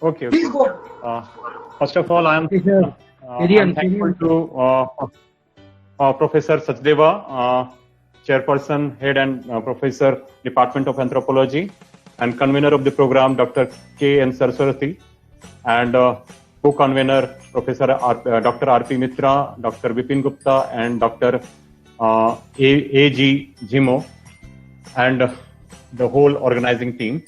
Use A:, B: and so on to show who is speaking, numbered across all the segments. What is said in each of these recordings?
A: Okay. Please go. First of all, I'm thankful to Professor Sachdeva, Chairperson, Head and Professor, Department of Anthropology, and Convener of the program, Dr. K.N. Saraswati, and co-convener, Professor Dr. R.P. Mitra, Dr. Vipin Gupta, and Dr. A.G. Jimo, and the whole organizing team.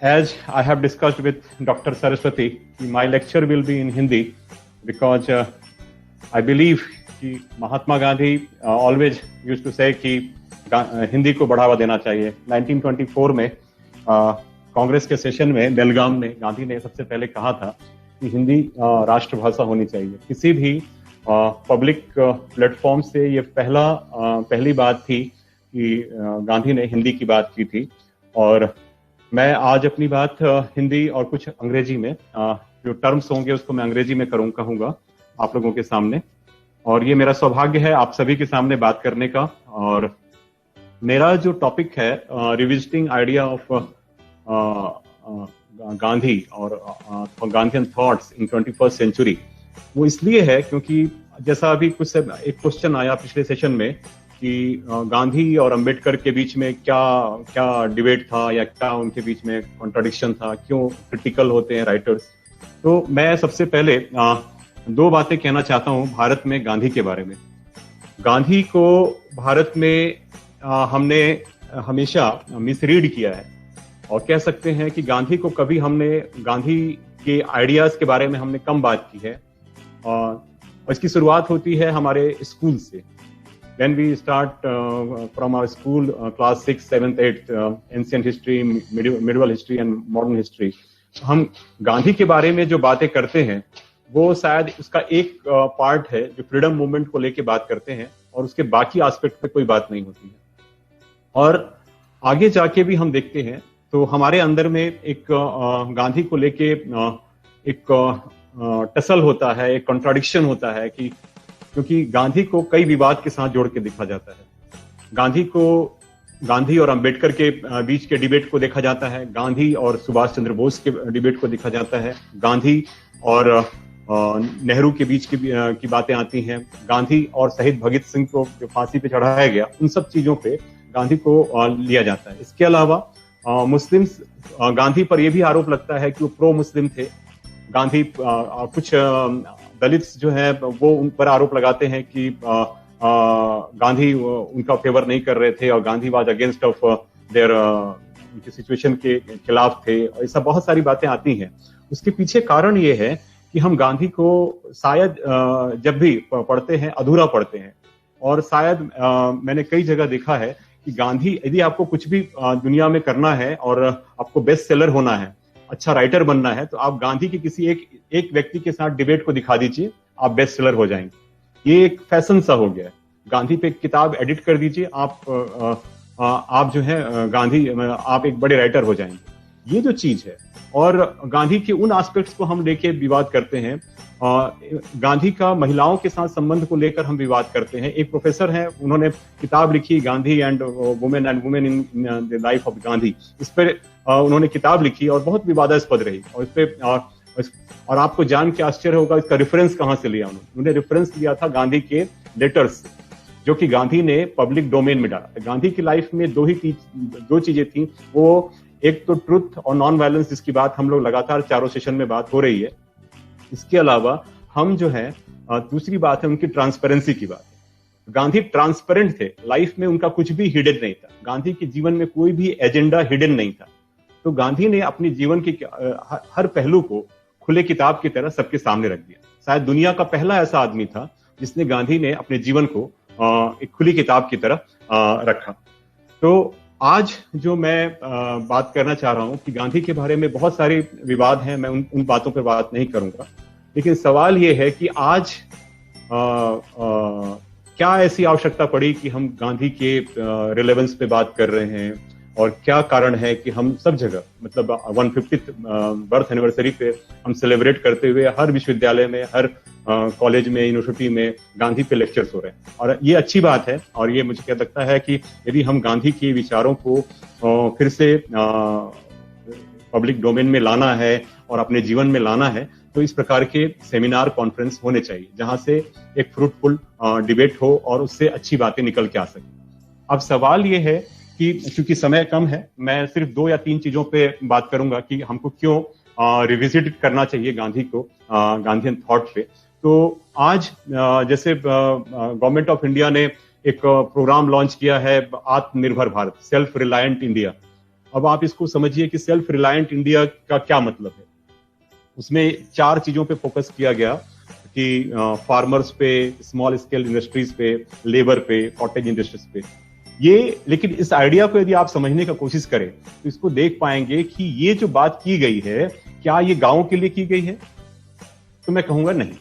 A: As I have discussed with Dr. Saraswati, my lecture will be in Hindi because I believe कि Mahatma Gandhi always used to say कि हिंदी को बढ़ावा देना चाहिए। 1924 में कांग्रेस के session में बेलगाम में गांधी ने सबसे पहले कहा था कि हिंदी राष्ट्रभाषा होनी चाहिए। किसी भी पब्लिक प्लेटफॉर्म से ये पहली बात थी कि गांधी ने हिंदी की बात की थी। और मैं आज अपनी बात हिंदी और कुछ अंग्रेजी में जो टर्म्स होंगे उसको मैं अंग्रेजी में कहूंगा आप लोगों के सामने। और ये मेरा सौभाग्य है आप सभी के सामने बात करने का। और मेरा जो टॉपिक है रिविजिटिंग आइडिया ऑफ गांधी और Gandhian thoughts in 21st century, वो इसलिए है क्योंकि जैसा अभी एक क्वेश्चन आया पिछले सेशन में कि गांधी और अंबेडकर के बीच में क्या डिबेट था या क्या उनके बीच में कॉन्ट्राडिक्शन था, क्यों क्रिटिकल होते हैं राइटर्स। तो मैं सबसे पहले दो बातें कहना चाहता हूं भारत में गांधी के बारे में। गांधी को भारत में हमने हमेशा मिसरीड किया है और कह सकते हैं कि गांधी को कभी गांधी के आइडियाज के बारे में हमने कम बात की है। और इसकी शुरुआत होती है हमारे स्कूल से। When we start from our school, class 6, 7th, 8th, ancient history, medieval history and modern history, हम गांधी के बारे में जो बातें करते हैं वो शायद उसका एक पार्ट है जो फ्रीडम मूवमेंट को लेके बात करते हैं और उसके बाकी एस्पेक्ट पे कोई बात नहीं होती है। और आगे जाके भी हम देखते हैं तो हमारे अंदर में एक गांधी को लेके एक टसल होता है, एक कॉन्ट्राडिक्शन होता है कि क्योंकि गांधी को कई विवाद के साथ जोड़ के देखा जाता है। गांधी और अंबेडकर के बीच के डिबेट को देखा जाता है, गांधी और सुभाष चंद्र बोस के डिबेट को देखा जाता है, गांधी और नेहरू के बीच की बातें आती हैं, गांधी और शहीद भगत सिंह को जो फांसी पे चढ़ाया गया उन सब चीजों पे गांधी को लिया जाता है। इसके अलावा मुस्लिम्स गांधी पर यह भी आरोप लगता है कि वो प्रो मुस्लिम थे। गांधी कुछ दलित्स जो है वो उन पर आरोप लगाते हैं कि गांधी उनका फेवर नहीं कर रहे थे और Gandhi was against of their उनकी सिचुएशन के खिलाफ थे। और ऐसा बहुत सारी बातें आती हैं। उसके पीछे कारण ये है कि हम गांधी को शायद जब भी पढ़ते हैं अधूरा पढ़ते हैं। और शायद मैंने कई जगह देखा है कि गांधी, यदि आपको कुछ भी दुनिया में करना है और आपको बेस्ट सेलर होना है, अच्छा राइटर बनना है, तो आप गांधी के किसी एक व्यक्ति के साथ डिबेट को दिखा दीजिए, आप बेस्ट सेलर हो जाएंगे। ये एक फैशन सा हो गया है। गांधी पे किताब एडिट कर दीजिए, आप जो है गांधी, आप एक बड़े राइटर हो जाएंगे। ये जो चीज है। और गांधी के उन एस्पेक्ट्स को हम लेके विवाद करते हैं। गांधी का महिलाओं के साथ संबंध को लेकर हम विवाद करते हैं। एक प्रोफेसर हैं, उन्होंने किताब लिखी Gandhi and women in the life of Gandhi. इस पर उन्होंने किताब लिखी और बहुत विवादास्पद रही। और इस पे और आपको जान के आश्चर्य होगा इसका रेफरेंस कहां से लिया उन्होंने रेफरेंस लिया था गांधी के लेटर्स से, जो कि गांधी ने पब्लिक डोमेन में डाला। गांधी की लाइफ में दो चीजें थी। वो एक तो ट्रुथ और नॉन वायलेंस, जिसकी बात हम लोग लगातार चारों सेशन में बात हो रही है। इसके अलावा हम जो है दूसरी बात है उनकी ट्रांसपेरेंसी की बात है। गांधी ट्रांसपेरेंट थे, लाइफ में उनका कुछ भी हिडन नहीं था। गांधी के जीवन में कोई भी एजेंडा हिडन नहीं था। तो गांधी ने अपने जीवन के हर पहलू को खुले किताब की तरह सबके सामने रख दिया। शायद दुनिया का पहला ऐसा आदमी था जिसने गांधी ने अपने जीवन को एक खुली किताब की तरह रखा। तो आज जो मैं बात करना चाह रहा हूं कि गांधी के बारे में बहुत सारे विवाद हैं, मैं उन बातों पर बात नहीं करूंगा। लेकिन सवाल ये है कि आज क्या ऐसी आवश्यकता पड़ी कि हम गांधी के रिलेवेंस पे बात कर रहे हैं, और क्या कारण है कि हम सब जगह, मतलब 150th बर्थ एनिवर्सरी पे हम सेलिब्रेट करते हुए हर विश्वविद्यालय में, हर कॉलेज में, यूनिवर्सिटी में गांधी पे लेक्चर्स हो रहे हैं, और ये अच्छी बात है। और ये मुझे क्या लगता है कि यदि हम गांधी के विचारों को फिर से पब्लिक डोमेन में लाना है और अपने जीवन में लाना है, तो इस प्रकार के सेमिनार, कॉन्फ्रेंस होने चाहिए, जहां से एक फ्रूटफुल डिबेट हो और उससे अच्छी बातें निकल के आ सके। अब सवाल ये है कि चूंकि समय कम है, मैं सिर्फ 2 या 3 चीजों पे बात करूंगा कि हमको क्यों रिविजिट करना चाहिए गांधी को, गांधीयन थॉट पे। तो आज जैसे गवर्नमेंट ऑफ इंडिया ने एक प्रोग्राम लॉन्च किया है, आत्मनिर्भर भारत, सेल्फ रिलायंट इंडिया। अब आप इसको समझिए कि सेल्फ रिलायंट इंडिया का क्या मतलब है। उसमें 4 चीजों पे फोकस किया गया कि फार्मर्स पे, स्मॉल स्केल इंडस्ट्रीज पे, लेबर पे, कॉटेज इंडस्ट्रीज पे। ये, लेकिन इस आइडिया को यदि आप समझने का कोशिश करें तो इसको देख पाएंगे कि ये जो बात की गई है, क्या ये गांवों के लिए की गई है? तो मैं कहूंगा नहीं,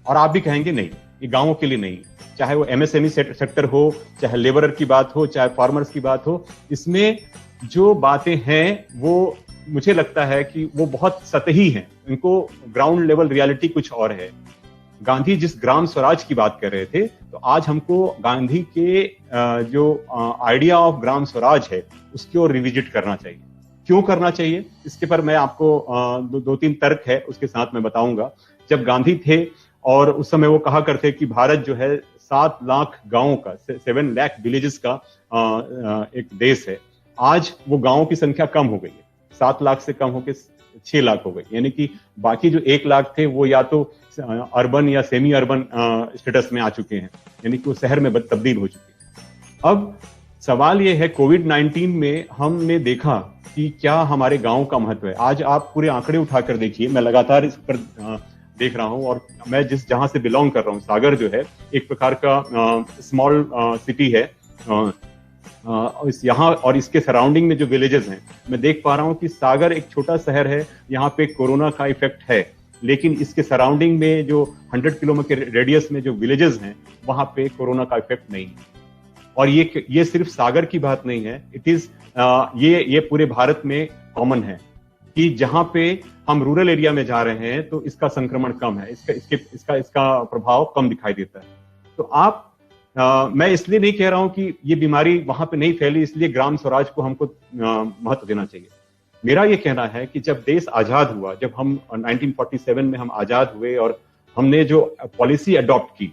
A: और आप भी कहेंगे नहीं, ये गांवों के लिए नहीं। चाहे वो एमएसएमई सेक्टर हो, चाहे लेबरर की बात हो, चाहे फार्मर्स की बात हो, इसमें जो बातें हैं वो मुझे लगता है कि वो बहुत सतही हैं। इनको ग्राउंड लेवल रियलिटी कुछ और है। गांधी जिस ग्राम स्वराज की बात कर रहे थे, तो आज हमको गांधी के जो आइडिया ऑफ ग्राम स्वराज है उसकी ओर रिविजिट करना चाहिए। क्यों करना चाहिए, इसके पर मैं आपको 2-3 तर्क है उसके साथ मैं बताऊंगा। जब गांधी थे और उस समय वो कहा करते कि भारत जो है 7 लाख गांवों का, 7 लाख विलेजेस का एक देश है। आज वो गांवों की संख्या कम हो गई है, 7 लाख से कम होकर 6 लाख हो गई। यानी कि बाकी जो 1 लाख थे वो या तो अर्बन या सेमी अर्बन स्टेटस में आ चुके हैं, यानी कि वो शहर में तब्दील हो चुके हैं। अब सवाल ये है, कोविड-19 में हमने देखा कि क्या हमारे गांव का महत्व है। आज आप पूरे आंकड़े उठाकर देखिए, मैं लगातार इस पर देख रहा हूं, और मैं जहां से बिलोंग कर रहा हूं, सागर जो है एक प्रकार का स्मॉल सिटी है यहाँ, और इसके सराउंडिंग में जो विलेजेस हैं, मैं देख पा रहा हूं कि सागर एक छोटा शहर है, यहाँ पे कोरोना का इफेक्ट है, लेकिन इसके सराउंडिंग में जो 100 किलोमीटर रेडियस में जो विलेजेस हैं, वहां पे कोरोना का इफेक्ट नहीं है। और ये सिर्फ सागर की बात नहीं है, इट इज ये पूरे भारत में कॉमन है कि जहां पे हम रूरल एरिया में जा रहे हैं तो इसका संक्रमण कम है, इसका प्रभाव कम दिखाई देता है। तो मैं इसलिए नहीं कह रहा हूं कि ये बीमारी वहां पे नहीं फैली, इसलिए ग्राम स्वराज को हमको महत्व देना चाहिए। मेरा ये कहना है कि जब देश आजाद हुआ, जब हम 1947 में हम आजाद हुए और हमने जो पॉलिसी अडॉप्ट की,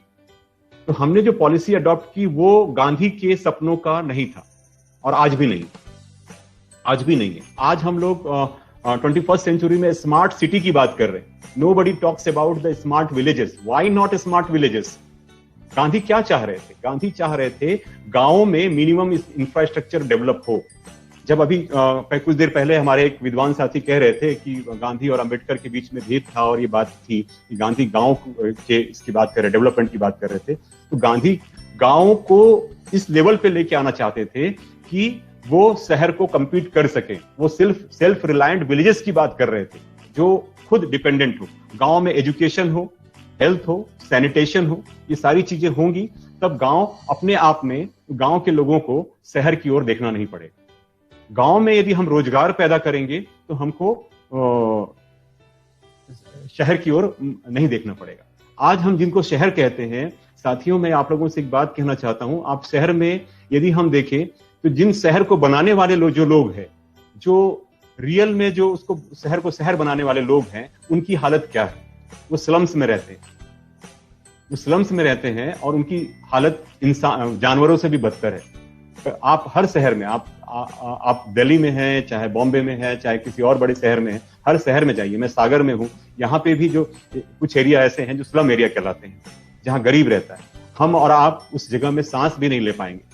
A: तो हमने जो पॉलिसी अडॉप्ट की वो गांधी के सपनों का नहीं था, और आज भी नहीं है। आज हम लोग 21st सेंचुरी में स्मार्ट सिटी की बात कर रहे हैं। Nobody talks about the smart villages. Why not smart villages? Gandhi क्या चाह रहे थे? गांधी चाह रहे थे गांवों में मिनिमम इंफ्रास्ट्रक्चर डेवलप हो। जब अभी कुछ देर पहले हमारे एक विद्वान साथी कह रहे थे कि गांधी और अंबेडकर के बीच में भेद था, और ये बात थी कि गांधी गांव के इसकी बात कर रहे, डेवलपमेंट की बात कर रहे थे। तो गांधी गांव को इस लेवल पे लेके आना चाहते थे कि वो शहर को compete कर सके। वो सेल्फ रिलायंट विलेजेस की बात कर रहे थे, जो खुद डिपेंडेंट हो। गांव में एजुकेशन हो, हेल्थ हो, सैनिटेशन हो, ये सारी चीजें होंगी, तब गांव अपने आप में, गांव के लोगों को शहर की ओर देखना नहीं पड़ेगा। गांव में यदि हम रोजगार पैदा करेंगे तो हमको शहर की ओर नहीं देखना पड़ेगा। आज हम जिनको शहर कहते हैं, साथियों, मैं आप लोगों से एक बात कहना चाहता हूं। आप शहर में यदि हम देखें तो जिन शहर को बनाने वाले जो लोग हैं, जो रियल में जो उसको शहर को शहर बनाने वाले लोग हैं, उनकी हालत क्या है? वो स्लम्स में रहते हैं। वो स्लम्स में रहते हैं और उनकी हालत जानवरों से भी बदतर है। आप हर शहर में, आप दिल्ली में हैं, चाहे बॉम्बे में है, चाहे किसी और बड़े शहर में है, हर शहर में जाइए। मैं सागर में हूं, यहाँ पे भी जो कुछ एरिया ऐसे हैं जो स्लम एरिया कहलाते हैं, जहां गरीब रहता है। हम और आप उस जगह में सांस भी नहीं ले पाएंगे।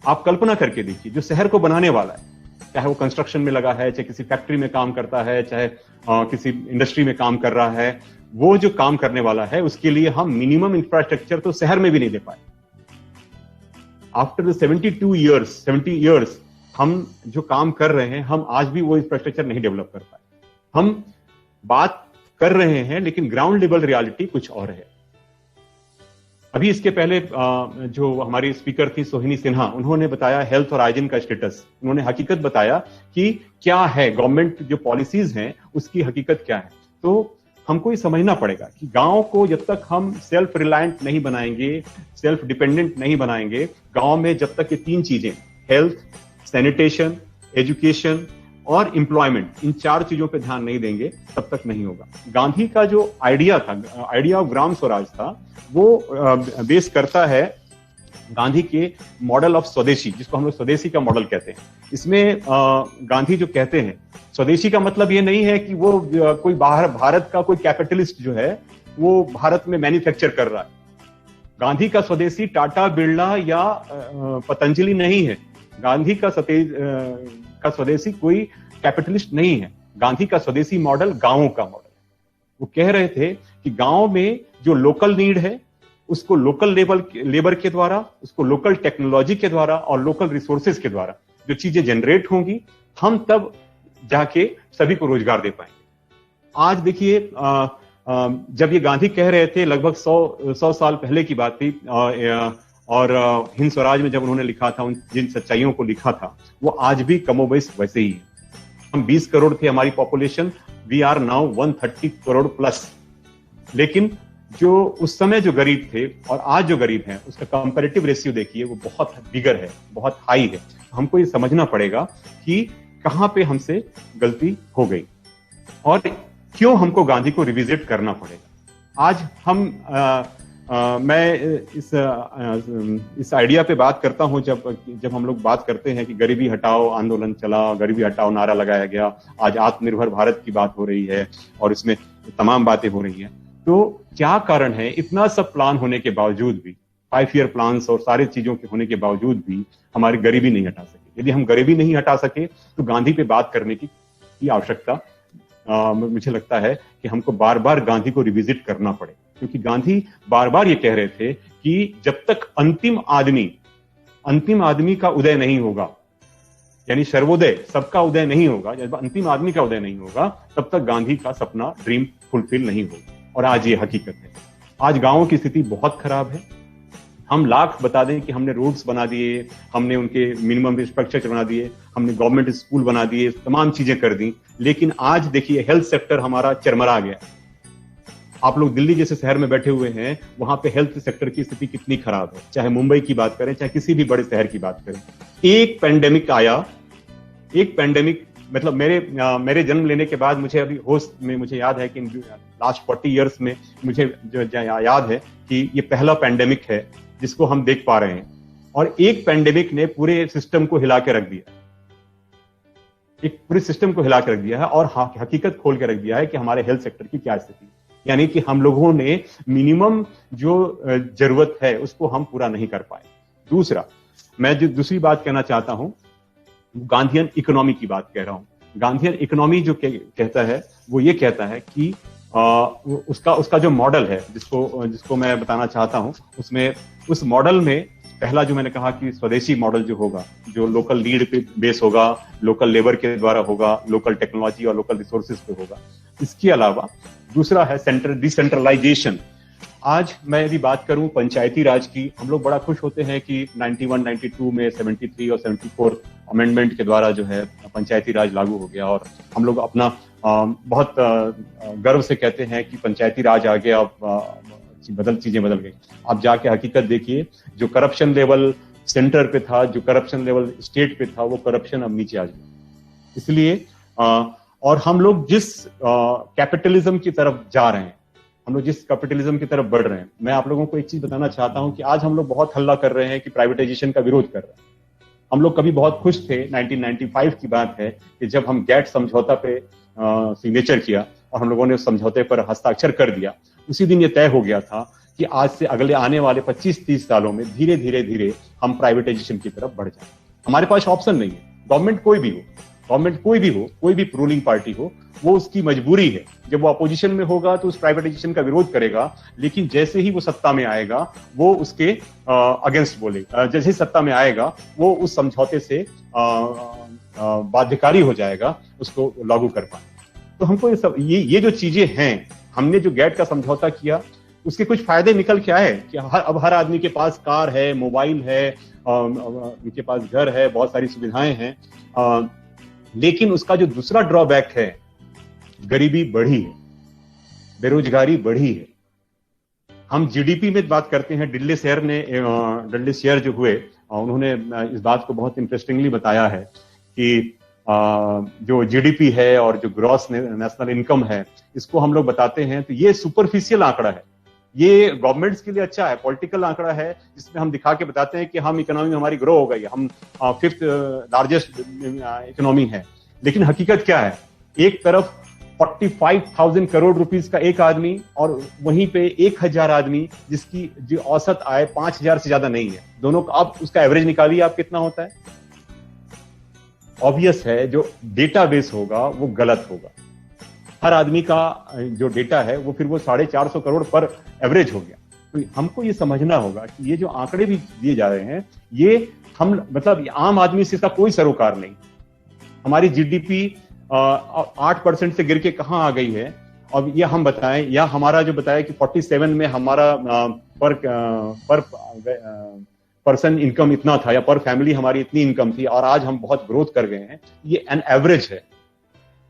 A: आप कल्पना करके देखिए, जो शहर को बनाने वाला है, चाहे वो कंस्ट्रक्शन में लगा है, चाहे किसी फैक्ट्री में काम करता है, चाहे किसी इंडस्ट्री में काम कर रहा है, वो जो काम करने वाला है उसके लिए हम मिनिमम इंफ्रास्ट्रक्चर तो शहर में भी नहीं दे पाए। आफ्टर 70 इयर्स हम जो काम कर रहे हैं, हम आज भी वो इंफ्रास्ट्रक्चर नहीं डेवलप कर पाए। हम बात कर रहे हैं, लेकिन ग्राउंड लेवल रियलिटी कुछ और है। अभी इसके पहले जो हमारी स्पीकर थी सोहिनी सिन्हा, उन्होंने बताया हेल्थ और हाइजीन का स्टेटस। उन्होंने हकीकत बताया कि क्या है गवर्नमेंट जो पॉलिसीज हैं उसकी हकीकत क्या है। तो हमको ये समझना पड़ेगा कि गांव को जब तक हम सेल्फ रिलायंट नहीं बनाएंगे, सेल्फ डिपेंडेंट नहीं बनाएंगे, गांव में जब तक ये तीन चीजें, हेल्थ, सैनिटेशन, एजुकेशन और एम्प्लॉयमेंट, इन चार चीजों पे ध्यान नहीं देंगे, तब तक नहीं होगा। गांधी का जो आइडिया था, आइडिया ऑफ ग्राम स्वराज था, वो बेस करता है गांधी के मॉडल ऑफ स्वदेशी, जिसको हम लोग स्वदेशी का मॉडल कहते हैं। इसमें गांधी जो कहते हैं, स्वदेशी का मतलब ये नहीं है कि वो कोई बाहर भारत का कोई कैपिटलिस्ट जो है वो भारत में मैन्युफैक्चर कर रहा है। गांधी का स्वदेशी टाटा, बिरला या पतंजलि नहीं है। गांधी का स्वदेशी कोई कैपिटलिस्ट नहीं है। गांधी का स्वदेशी मॉडल गांवों का मॉडल है। वो कह रहे थे कि गांव में जो लोकल नीड है उसको लोकल लेबर के द्वारा, उसको लोकल टेक्नोलॉजी के द्वारा और लोकल रिसोर्सेज के द्वारा जो चीजें जनरेट होंगी, हम तब जाके सभी को रोजगार दे पाएंगे। आज देखिए, जब ये गांधी कह रहे थे, लगभग 100 साल पहले की बात थी, और हिंद स्वराज में जब उन्होंने लिखा था, उन जिन सच्चाइयों को लिखा था, वो आज भी कमोबेश वैसे ही है। हम 20 करोड़ थे हमारी population, we are now 130 crore plus. लेकिन जो उस समय जो गरीब थे और आज जो गरीब हैं, उसका कंपैरेटिव रेशियो देखिए, वो बहुत बिगर है, बहुत हाई है। हमको ये समझना पड़ेगा कि कहां पे हमसे गलती हो गई और क्यों हमको गांधी को रिविजिट करना पड़ेगा। आज हम मैं इस आइडिया पे बात करता हूं, जब हम लोग बात करते हैं कि गरीबी हटाओ आंदोलन चला, गरीबी हटाओ नारा लगाया गया, आज आत्मनिर्भर भारत की बात हो रही है और इसमें तमाम बातें हो रही हैं, तो क्या कारण है इतना सब प्लान होने के बावजूद भी, 5 ईयर प्लान्स और सारी चीजों के होने के बावजूद भी हमारी गरीबी नहीं हटा सके। यदि हम गरीबी नहीं हटा सके तो गांधी पे बात करने की आवश्यकता मुझे लगता है कि हमको बार बार गांधी को रिविजिट करना पड़े, क्योंकि गांधी बार बार ये कह रहे थे कि जब तक अंतिम आदमी का उदय नहीं होगा, यानी सर्वोदय, सबका उदय नहीं होगा, जब अंतिम आदमी का उदय नहीं होगा, तब तक गांधी का सपना, ड्रीम फुलफिल नहीं होगा। और आज ये हकीकत है। आज गांवों की स्थिति बहुत खराब है। हम लाख बता दें कि हमने रोड्स बना दिए, हमने उनके मिनिमम इंफ्रास्ट्रक्चर बना दिए, हमने गवर्नमेंट स्कूल बना दिए, तमाम चीजें कर दी, लेकिन आज देखिए हेल्थ सेक्टर हमारा चरमरा गया। आप लोग दिल्ली जैसे शहर में बैठे हुए हैं, वहां पे हेल्थ सेक्टर की स्थिति कितनी खराब है। चाहे मुंबई की बात करें, चाहे किसी भी बड़े शहर की बात करें। एक पैंडेमिक मतलब मेरे जन्म लेने के बाद, मुझे अभी होश में मुझे याद है कि लास्ट 40 इयर्स में मुझे जो याद है कि ये पहला पैंडेमिक है जिसको हम देख पा रहे हैं। और एक पैंडेमिक ने पूरे सिस्टम को हिला के रख दिया, है और हकीकत खोल के रख दिया है कि हमारे हेल्थ सेक्टर की क्या स्थिति है। यानी कि हम लोगों ने मिनिमम जो जरूरत है उसको हम पूरा नहीं कर पाए। दूसरा, मैं जो दूसरी बात कहना चाहता हूं, गांधीयन इकोनॉमी की बात कह रहा हूं। गांधीयन इकोनॉमी जो कहता है, वो ये कहता है कि उसका जो मॉडल है, जिसको मैं बताना चाहता हूं, उसमें उस मॉडल में पहला जो मैंने कहा कि स्वदेशी मॉडल जो होगा, जो लोकल लीड पे बेस होगा, लोकल लेबर के द्वारा होगा, लोकल टेक्नोलॉजी और लोकल रिसोर्सेज पे होगा। इसके अलावा दूसरा है डिसेंट्रलाइजेशन। आज मैं यदि बात करूं पंचायती राज की, हम लोग बड़ा खुश होते हैं कि 91, 92 में 73 और 74 अमेंडमेंट के द्वारा जो है पंचायती राज लागू हो गया, और हम लोग अपना बहुत गर्व से कहते हैं कि पंचायती राज आ गया, चीजें बदल गई। आप जाके हकीकत देखिए, जो करप्शन लेवल सेंटर पे था, जो करप्शन लेवल स्टेट पे था, वो करप्शन अब नीचे आ गया। इसलिए और हम लोग जिस कैपिटलिज्म की तरफ जा रहे हैं, हम लोग जिस कैपिटलिज्म की तरफ बढ़ रहे हैं, मैं आप लोगों को एक चीज बताना चाहता हूं कि आज हम लोग बहुत हल्ला कर रहे हैं कि प्राइवेटाइजेशन का विरोध कर रहे हैं। हम लोग कभी बहुत खुश थे, 1995 की बात है कि जब हम गैट समझौता पे सिग्नेचर किया और हम लोगों ने उस समझौते पर हस्ताक्षर कर दिया। उसी दिन ये तय हो गया था कि आज से अगले आने वाले 25-30 सालों में धीरे धीरे हम प्राइवेटाइजेशन की तरफ बढ़ जाए। हमारे पास ऑप्शन नहीं है। गवर्नमेंट कोई भी हो, कोई भी रूलिंग पार्टी हो, वो उसकी मजबूरी है। जब वो अपोजिशन में होगा तो उस प्राइवेटाइजेशन का विरोध करेगा, लेकिन जैसे ही वो सत्ता में आएगा वो उसके अगेंस्ट बोलेगा। जैसे ही सत्ता में आएगा वो उस समझौते से बाध्यकारी हो जाएगा उसको लागू कर पाए। तो हमको ये जो चीजें हैं, हमने जो गैट का समझौता किया, उसके कुछ फायदे निकल के आए कि अब हर आदमी के पास कार है, मोबाइल है, उनके पास घर है, बहुत सारी सुविधाएं हैं। लेकिन उसका जो दूसरा ड्रॉबैक है, गरीबी बढ़ी है। बेरोजगारी बढ़ी है। हम जीडीपी में बात करते हैं, डिल्ली शेयर जो हुए, उन्होंने इस बात को बहुत इंटरेस्टिंगली बताया है कि जो जीडीपी है और जो ग्रॉस नेशनल इनकम है, इसको हम लोग बताते हैं तो ये सुपरफिशियल आंकड़ा है। ये गवर्नमेंट्स के लिए अच्छा है, पॉलिटिकल आंकड़ा है, जिसमें हम दिखा के बताते हैं कि हम इकोनॉमी हमारी ग्रो हो गई, हम 5th लार्जेस्ट इकोनॉमी है। लेकिन हकीकत क्या है? एक तरफ 45,000 करोड़ रुपीस का एक आदमी और वहीं पे 1,000 आदमी जिसकी जो औसत आय 5,000 से ज्यादा नहीं है। दोनों का आप उसका एवरेज निकालिए, आप कितना होता है? ऑब्वियस है जो डेटाबेस होगा वो गलत होगा। हर आदमी का जो डेटा है वो फिर वो 450 करोड़ पर एवरेज हो गया। तो हमको ये समझना होगा कि ये जो आंकड़े भी दिए जा रहे हैं, ये हम मतलब आम आदमी से इसका कोई सरोकार नहीं। हमारी जीडीपी 8% से गिर के कहां आ गई है, और ये हम बताएं, या हमारा जो बताया कि 47 में हमारा पर पर्सन इनकम इतना था, या पर फैमिली हमारी इतनी इनकम थी, और आज हम बहुत ग्रोथ कर गए हैं। ये एन एवरेज है,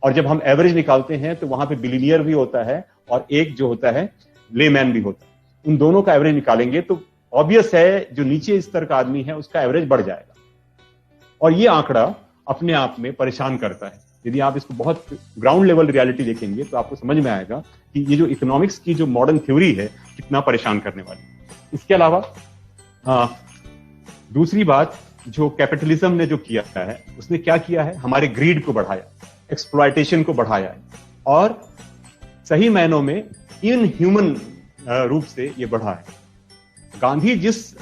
A: और जब हम एवरेज निकालते हैं तो वहां पे बिलियनियर भी होता है और एक जो होता है लेमैन भी होता है। उन दोनों का एवरेज निकालेंगे तो ऑब्वियस है जो नीचे स्तर का आदमी है उसका एवरेज बढ़ जाएगा। और ये आंकड़ा अपने आप में परेशान करता है। यदि आप इसको बहुत ग्राउंड लेवल रियलिटी देखेंगे तो आपको समझ में आएगा कि ये जो इकोनॉमिक्स की जो मॉडर्न थ्योरी है कितना परेशान करने वाली। इसके अलावा दूसरी बात, जो कैपिटलिज्म ने जो किया है, उसने क्या किया है? हमारे ग्रीड को बढ़ाया, एक्सप्लॉयटेशन को बढ़ाया है, और सही मायनों में इनह्यूमन रूप से ये बढ़ा है। गांधी जिस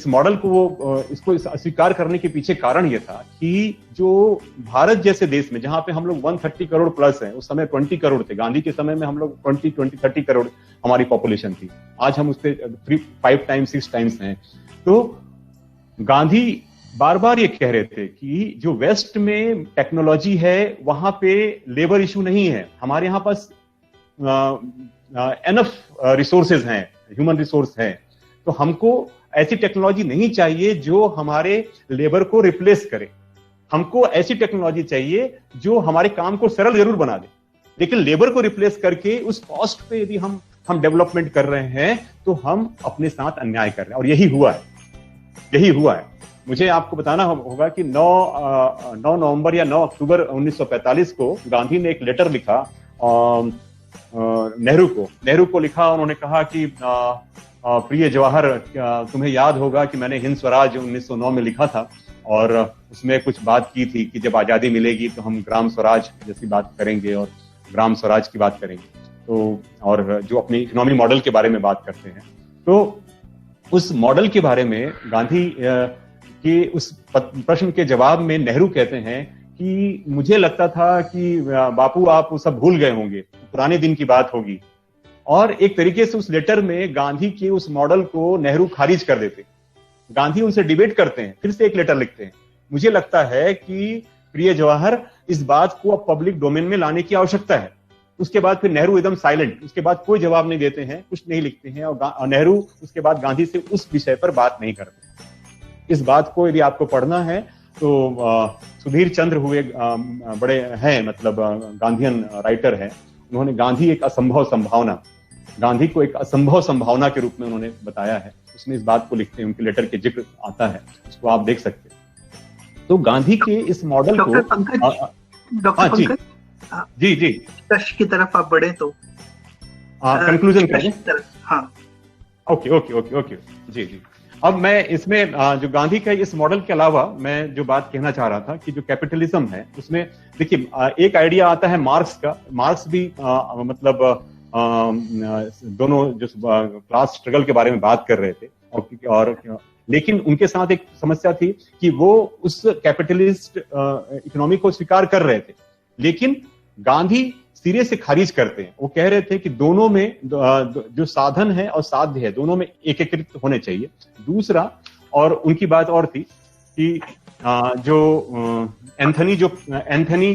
A: मॉडल को वो इसको स्वीकार करने के पीछे कारण ये था कि जो भारत जैसे देश में, जहां पे हम लोग 130 करोड़ प्लस हैं, उस समय 20 करोड़ थे, गांधी के समय में हम लोग 30 करोड़ हमारी पॉपुलेशन थी। आज हम उससे 5 टाइम्स 6 टाइम्स हैं। तो गांधी बार बार ये कह रहे थे कि जो वेस्ट में टेक्नोलॉजी है वहां पे लेबर इशू नहीं है, हमारे यहाँ पास एनफ रिसोर्सेज हैं, ह्यूमन रिसोर्स है। तो हमको ऐसी टेक्नोलॉजी नहीं चाहिए जो हमारे लेबर को रिप्लेस करे। हमको ऐसी टेक्नोलॉजी चाहिए जो हमारे काम को सरल जरूर बना दे, लेकिन लेबर को रिप्लेस करके उस कॉस्ट पे यदि हम डेवलपमेंट कर रहे हैं तो हम अपने साथ अन्याय कर रहे हैं। और यही हुआ है। मुझे आपको बताना होगा कि 9 नवंबर या 9 अक्टूबर 1945 को गांधी ने एक लेटर लिखा नेहरू को लिखा। उन्होंने कहा कि प्रिय जवाहर, तुम्हें याद होगा कि मैंने हिंद स्वराज 1909 में लिखा था, और उसमें कुछ बात की थी कि जब आजादी मिलेगी तो हम ग्राम स्वराज जैसी बात करेंगे और ग्राम स्वराज की बात करेंगे। तो और जो अपनी इकोनॉमी मॉडल के बारे में बात करते हैं, तो उस मॉडल के बारे में गांधी के उस प्रश्न के जवाब में नेहरू कहते हैं कि मुझे लगता था कि बापू आप वो सब भूल गए होंगे, पुराने दिन की बात होगी। और एक तरीके से उस लेटर में गांधी के उस मॉडल को नेहरू खारिज कर देते। गांधी उनसे डिबेट करते हैं, फिर से एक लेटर लिखते हैं, मुझे लगता है कि प्रिय जवाहर इस बात को अब पब्लिक डोमेन में लाने की आवश्यकता है। उसके बाद फिर नेहरू एकदम साइलेंट, उसके बाद कोई जवाब नहीं देते हैं, कुछ नहीं लिखते हैं, और नेहरू उसके बाद गांधी से उस विषय पर बात नहीं करते। इस बात को यदि आपको पढ़ना है तो सुधीर चंद्र हुए बड़े हैं, मतलब गांधीयन राइटर हैं। उन्होंने गांधी को एक असंभव संभावना के रूप में उन्होंने बताया है। उसमें इस बात को लिखते हैं, उनके लेटर के जिक्र आता है, उसको आप देख सकते हैं। तो गांधी के इस मॉडल को
B: डॉक्टर पंकज
A: जी
B: निष्कर्ष की तरफ आप बढ़े तो
A: कंक्लूजन करें।
B: हाँ,
A: ओके जी। अब मैं इसमें जो गांधी का इस मॉडल के अलावा मैं जो बात कहना चाह रहा था कि जो कैपिटलिज्म है उसमें देखिए एक आइडिया आता है मार्क्स का। मार्क्स भी मतलब दोनों जो क्लास स्ट्रगल के बारे में बात कर रहे थे, और लेकिन उनके साथ एक समस्या थी कि वो उस कैपिटलिस्ट इकोनॉमी को स्वीकार कर रहे थे, लेकिन गांधी सिरे से खारिज करते हैं। वो कह रहे थे कि दोनों में जो साधन है और साध्य है दोनों में एकीकृत होने चाहिए। दूसरा, और उनकी बात और थी कि जो एंथनी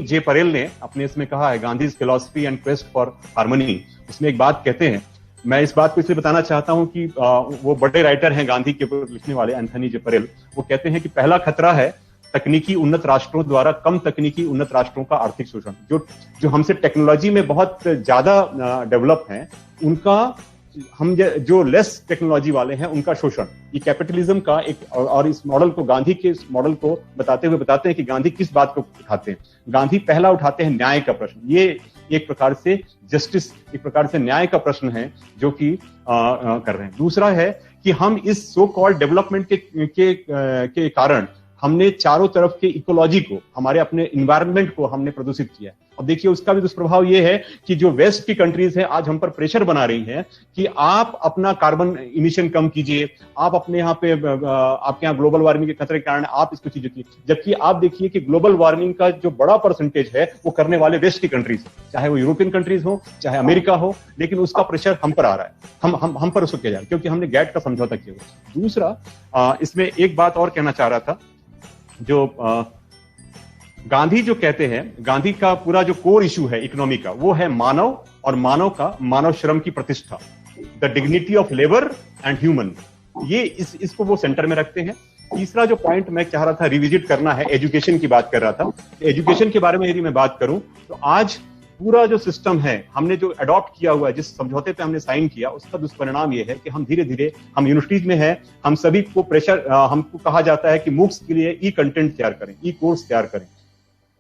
A: जे परेल ने अपने इसमें कहा है Gandhi's philosophy and quest for harmony, उसमें एक बात कहते हैं, मैं इस बात को इसलिए बताना चाहता हूं कि वो बड़े राइटर हैं गांधी के ऊपर लिखने वाले एंथनी जे परेल। वो कहते हैं कि पहला खतरा है तकनीकी उन्नत राष्ट्रों द्वारा कम तकनीकी उन्नत राष्ट्रों का आर्थिक शोषण, जो हमसे टेक्नोलॉजी में बहुत ज्यादा डेवलप हैं, उनका हम जो लेस टेक्नोलॉजी वाले हैं उनका शोषण, ये कैपिटलिज्म का एक, और इस मॉडल को, गांधी के इस मॉडल को बताते हुए बताते हैं कि गांधी किस बात को उठाते हैं। गांधी पहला उठाते हैं न्याय का प्रश्न। ये एक प्रकार से जस्टिस, एक प्रकार से न्याय का प्रश्न है जो कि कर रहे हैं। दूसरा है कि हम इस सो कॉल्ड डेवलपमेंट के कारण हमने चारों तरफ के इकोलॉजी को, हमारे अपने इन्वायरमेंट को हमने प्रदूषित किया। अब देखिए उसका भी दुष्प्रभाव ये है कि जो वेस्ट की कंट्रीज हैं आज हम पर प्रेशर बना रही हैं कि आप अपना कार्बन इमिशन कम कीजिए, आप अपने यहाँ पे, आपके यहाँ ग्लोबल वार्मिंग के खतरे के कारण आप इसको चीजें कीजिए। जबकि आप देखिए कि ग्लोबल वार्मिंग का जो बड़ा परसेंटेज है वो करने वाले वेस्ट की कंट्रीज, चाहे वो यूरोपियन कंट्रीज हो, चाहे अमेरिका हो, लेकिन उसका प्रेशर हम पर आ रहा है, हम पर उसको किया जा रहा है क्योंकि हमने गैट का समझौता किया हुआ। दूसरा, इसमें एक बात और कहना चाह रहा था, जो गांधी जो कहते हैं, गांधी का पूरा जो कोर इशू है इकोनॉमी का, वो है मानव और मानव श्रम की प्रतिष्ठा, the dignity of labour and human. ये इसको वो सेंटर में रखते हैं। तीसरा जो पॉइंट मैं चाह रहा था रिविजिट करना है, एजुकेशन की बात कर रहा था। एजुकेशन के बारे में यदि मैं बात करूं तो आज पूरा जो सिस्टम है, हमने जो अडॉप्ट किया हुआ है, जिस समझौते पे हमने साइन किया, उसका दुष्परिणाम ये है कि हम धीरे धीरे, हम यूनिवर्सिटीज में हैं, हम सभी को प्रेशर, हमको कहा जाता है कि मूक्स के लिए ई कंटेंट तैयार करें, ई कोर्स तैयार करें।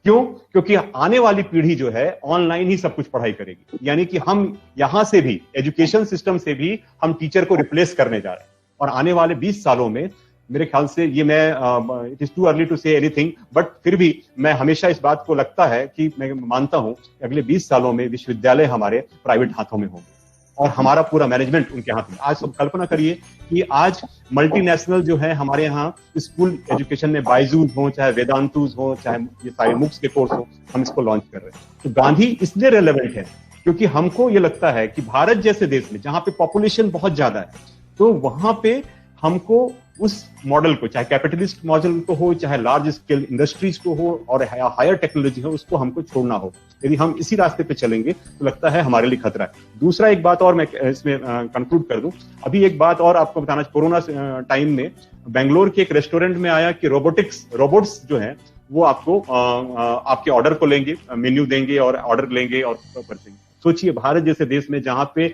A: क्यों? क्योंकि आने वाली पीढ़ी जो है ऑनलाइन ही सब कुछ पढ़ाई करेगी। यानी कि हम यहां से भी, एजुकेशन सिस्टम से भी हम टीचर को रिप्लेस करने जा रहे हैं। और आने वाले 20 सालों में मेरे ख्याल से, ये मैं, it is too early to say anything, but फिर भी मैं हमेशा इस बात को लगता है कि मैं मानता हूं कि अगले 20 सालों में विश्वविद्यालय हमारे प्राइवेट हाथों में होंगे और हमारा पूरा मैनेजमेंट उनके हाथ में। आज सब कल्पना करिए कि आज मल्टीनेशनल जो है हमारे यहाँ स्कूल एजुकेशन में, बायजूस हो, चाहे वेदांतूस हो, चाहे ये सारे मुक्स के कोर्स हो, हम इसको लॉन्च कर रहे हैं। तो गांधी इसलिए रेलेवेंट है क्योंकि हमको ये लगता है कि भारत जैसे देश में, जहां पे पॉपुलेशन बहुत ज्यादा है, तो वहां पे हमको उस मॉडल को, चाहे कैपिटलिस्ट मॉडल को हो, चाहे लार्ज स्केल इंडस्ट्रीज को हो और हायर टेक्नोलॉजी हो, उसको हमको छोड़ना हो। यदि हम इसी रास्ते पे चलेंगे तो लगता है हमारे लिए खतरा है। दूसरा एक बात और मैं इसमें कंक्लूड कर दूं, अभी एक बात और आपको बताना, कोरोना टाइम में बेंगलोर के एक रेस्टोरेंट में आया कि रोबोट्स जो है वो आपको आपके ऑर्डर को लेंगे, मेन्यू देंगे और ऑर्डर लेंगे और परचेंगे। सोचिए भारत जैसे देश में, जहां पे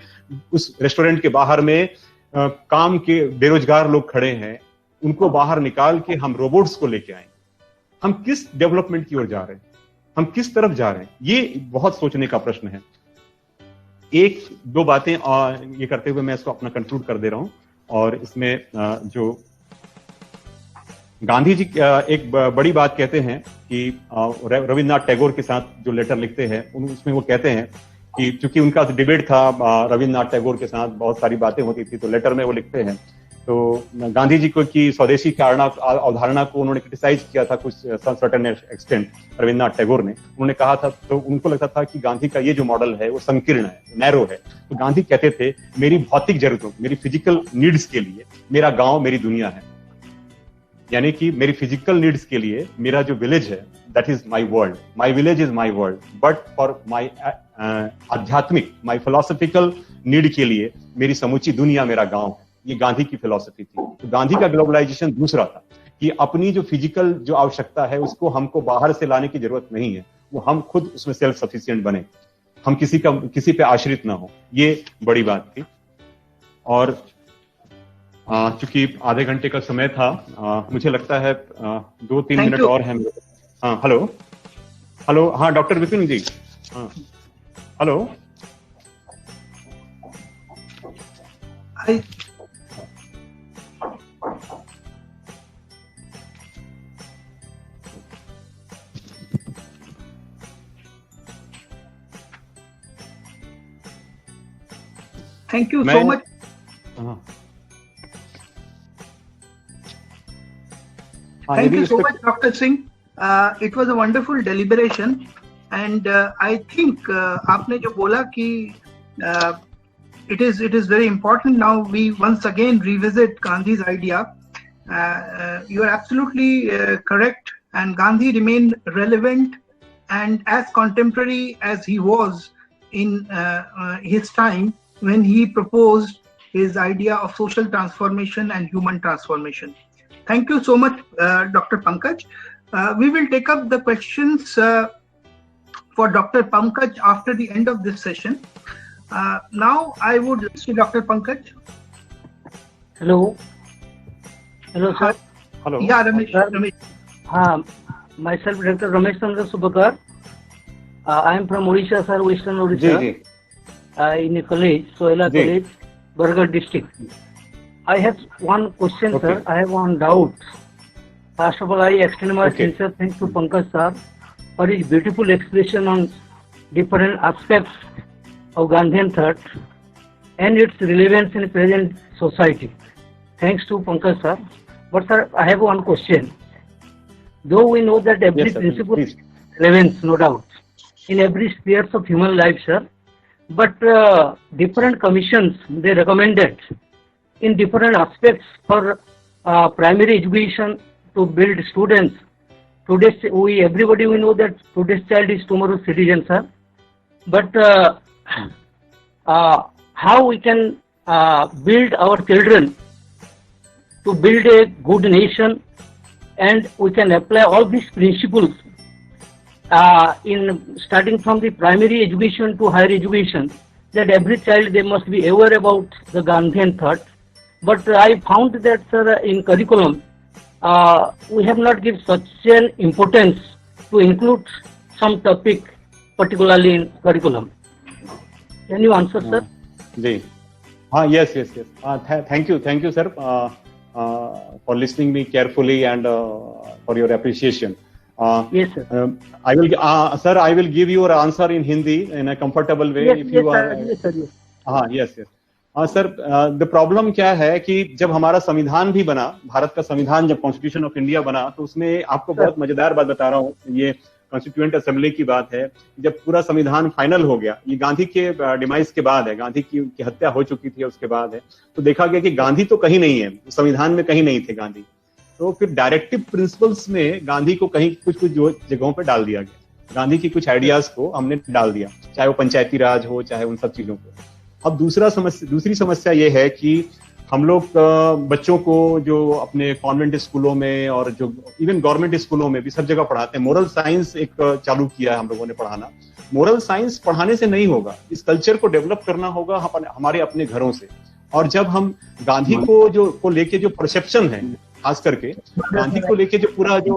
A: उस रेस्टोरेंट के बाहर में काम के बेरोजगार लोग खड़े हैं, उनको बाहर निकाल के हम रोबोट्स को लेके आए। हम किस डेवलपमेंट की ओर जा रहे हैं, हम किस तरफ जा रहे हैं, ये बहुत सोचने का प्रश्न है। एक दो बातें ये करते हुए मैं इसको अपना कंक्लूड कर दे रहा हूं। और इसमें जो गांधी जी एक बड़ी बात कहते हैं कि रविन्द्रनाथ टैगोर के साथ जो लेटर लिखते हैं, उसमें वो कहते हैं कि चूंकि उनका डिबेट था रविन्द्रनाथ टैगोर के साथ, बहुत सारी बातें होती थी, तो लेटर में वो लिखते हैं, तो गांधी जी को की स्वदेशी अवधारणा को उन्होंने क्रिटिसाइज किया था कुछ सर्टेन एक्सटेंट, रविन्द्रनाथ टैगोर ने। उन्होंने कहा था, तो उनको लगता था कि गांधी का ये जो मॉडल है वो संकीर्ण है, नैरो है। तो गांधी कहते थे, मेरी भौतिक जरूरतों, मेरी फिजिकल नीड्स के लिए मेरा गांव मेरी दुनिया है। यानी कि मेरी फिजिकल नीड्स के लिए मेरा जो विलेज है, that is my world, my village is my world, but for my आध्यात्मिक, माई फिलोसफिकल नीड के लिए मेरी समूची दुनिया मेरा गांव है। ये गांधी की फिलॉसफी थी। तो गांधी का ग्लोबलाइजेशन दूसरा था कि अपनी जो फिजिकल जो आवश्यकता है उसको हमको बाहर से लाने की जरूरत नहीं है, वो हम खुद उसमें सेल्फ सफिशिएंट बने, हम किसी पे आश्रित ना हो। ये बड़ी बात थी। और चूंकि आधे घंटे का समय था, मुझे लगता है 2-3 मिनट और है। हाँ, हेलो, हाँ डॉक्टर विपिन जी, हाँ hello.
B: Thank you so much. Thank you so much, Dr. Singh. It was a wonderful deliberation, and I think आपने जो बोला कि it is very important now we once again revisit Gandhi's idea. You are absolutely correct, and Gandhi remained relevant and as contemporary as he was in his time when he proposed his idea of social transformation and human transformation. Thank you so much, Dr. Pankaj. We will take up the questions for Dr. Pankaj after the end of this session. Now I would see Dr. Pankaj.
C: Hello. Hello, sir.
A: Hello.
B: Yeah, Ramesh.
C: Myself, Dr. Ramesh Chandra Subakar. I am from Odisha, sir, Western Odisha. In a college, Soila College, Bargarh district. I have one question, sir. I have one doubt. First of all, I extend my sincere thanks to Pankaj sir for his beautiful explanation on different aspects of Gandhian thought and its relevance in present society. Thanks to Pankaj sir. But sir, I have one question. Though we know that every principle is relevance, no doubt, in every sphere of human life, sir, but different commissions, they recommended in different aspects for primary education to build students. Everybody we know that today's child is tomorrow's citizen, sir. But how we can build our children to build a good nation, and we can apply all these principles in starting from the primary education to higher education, that every child, they must be aware about the Gandhian thought. But I found that, sir, in curriculum, we have not given such an importance to include some topic particularly in curriculum. Can you answer, sir?
A: Yes. Thank you, sir, for listening me carefully and for your appreciation.
C: Yes, sir.
A: I will give you an answer in Hindi in a comfortable way. Yes. Sir, the problem क्या है कि जब हमारा संविधान भी बना, भारत का संविधान जब कॉन्स्टिट्यूशन ऑफ इंडिया बना, तो उसमें आपको बहुत मजेदार बात बता रहा हूँ, ये कॉन्स्टिट्यूएंट असेंबली की बात है। जब पूरा संविधान फाइनल हो गया, ये गांधी के डिमाइस के बाद है, गांधी की हत्या हो चुकी थी, उसके बाद है, तो देखा गया कि गांधी तो कहीं नहीं है, संविधान में कहीं नहीं थे गांधी। तो फिर डायरेक्टिव प्रिंसिपल्स में गांधी को कहीं कुछ जगहों पर डाल दिया गया, गांधी की कुछ आइडियाज को हमने डाल दिया, चाहे वो पंचायती राज हो, चाहे उन सब चीजों को। अब दूसरी समस्या ये है कि हम लोग बच्चों को जो अपने कॉन्वेंट स्कूलों में और जो इवन गवर्नमेंट स्कूलों में भी सब जगह पढ़ाते हैं, मोरल साइंस एक चालू किया है हम लोगों ने पढ़ाना। मोरल साइंस पढ़ाने से नहीं होगा, इस कल्चर को डेवलप करना होगा हमारे अपने घरों से। और जब हम गांधी को लेके जो परसेप्शन है, खास करके गांधी को लेके जो पूरा जो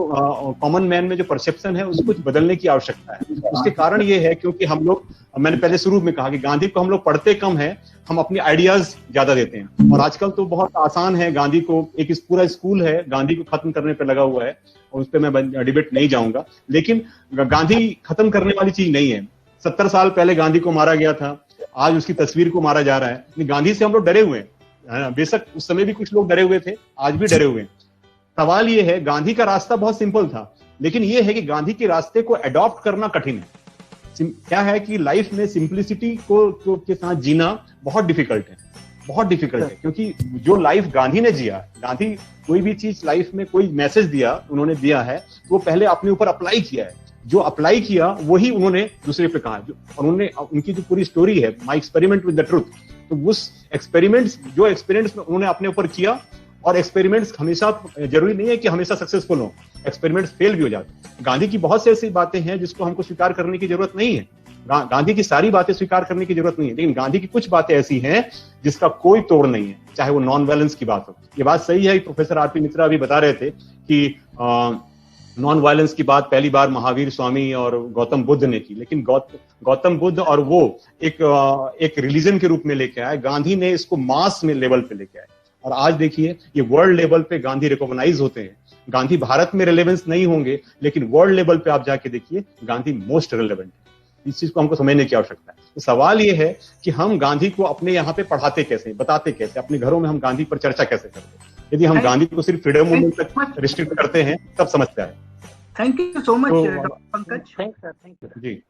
A: कॉमन मैन में जो परसेप्शन है, उसको बदलने की आवश्यकता है। उसके कारण ये है क्योंकि हम लोग, मैंने पहले शुरू में कहा कि गांधी को हम लोग पढ़ते कम है, हम अपने आइडियाज ज्यादा देते हैं। और आजकल तो बहुत आसान है, गांधी को एक पूरा स्कूल है गांधी को खत्म करने पे लगा हुआ है, और उस पर मैं डिबेट नहीं जाऊंगा। लेकिन गांधी खत्म करने वाली चीज नहीं है। 70 साल पहले गांधी को मारा गया था, आज उसकी तस्वीर को मारा जा रहा है। गांधी से हम लोग डरे हुए हैं, बेशक उस समय भी कुछ लोग डरे हुए थे, आज भी डरे हुए हैं। सवाल ये है, गांधी का रास्ता बहुत सिंपल था, लेकिन ये है कि गांधी के रास्ते को अडॉप्ट करना कठिन है। क्या है कि लाइफ में सिंप्लिसिटी को के साथ जीना बहुत डिफिकल्ट है, क्योंकि जो लाइफ गांधी ने जिया, गांधी कोई भी चीज लाइफ में कोई मैसेज दिया, उन्होंने दिया है, तो वो पहले अपने ऊपर अप्लाई किया है। जो अप्लाई किया वही उन्होंने दूसरे पे कहा, और उनकी जो पूरी स्टोरी है, my experiment with the truth, तो उस एक्सपेरिमेंट्स उन्होंने अपने ऊपर किया। और एक्सपेरिमेंट्स हमेशा जरूरी नहीं है कि हमेशा सक्सेसफुल हो, एक्सपेरिमेंट्स फेल भी हो जाते हैं। गांधी की बहुत सी ऐसी बातें हैं जिसको हमको स्वीकार करने की जरूरत नहीं है, गांधी की सारी बातें स्वीकार करने की जरूरत नहीं है, लेकिन गांधी की कुछ बातें ऐसी हैं जिसका कोई तोड़ नहीं है, चाहे वो नॉन वायलेंस की बात हो। ये बात सही है, प्रोफेसर आर पी मित्रा भी बता रहे थे कि नॉन वायलेंस की बात पहली बार महावीर स्वामी और गौतम बुद्ध ने की, लेकिन गौतम बुद्ध और वो एक रिलीजन के रूप में लेके आए, गांधी ने इसको मास में लेवल पे लेके आए। और आज देखिए, ये वर्ल्ड लेवल पे गांधी रिकॉग्नाइज होते हैं। गांधी भारत में रिलेवेंस नहीं होंगे, लेकिन वर्ल्ड लेवल पे आप जाके देखिए, गांधी मोस्ट रिलेवेंट है। इस चीज को हमको समझने की आवश्यकता है। तो सवाल ये है कि हम गांधी को अपने यहाँ पे पढ़ाते कैसे, बताते कैसे, अपने घरों में हम गांधी पर चर्चा कैसे करते हैं। यदि हम गांधी को सिर्फ फ्रीडम मूवमेंट तक रिस्ट्रिक्ट करते हैं, तब समस्या है।
B: Thank you so much doctor Pankaj.
C: Thank you.
A: Ji.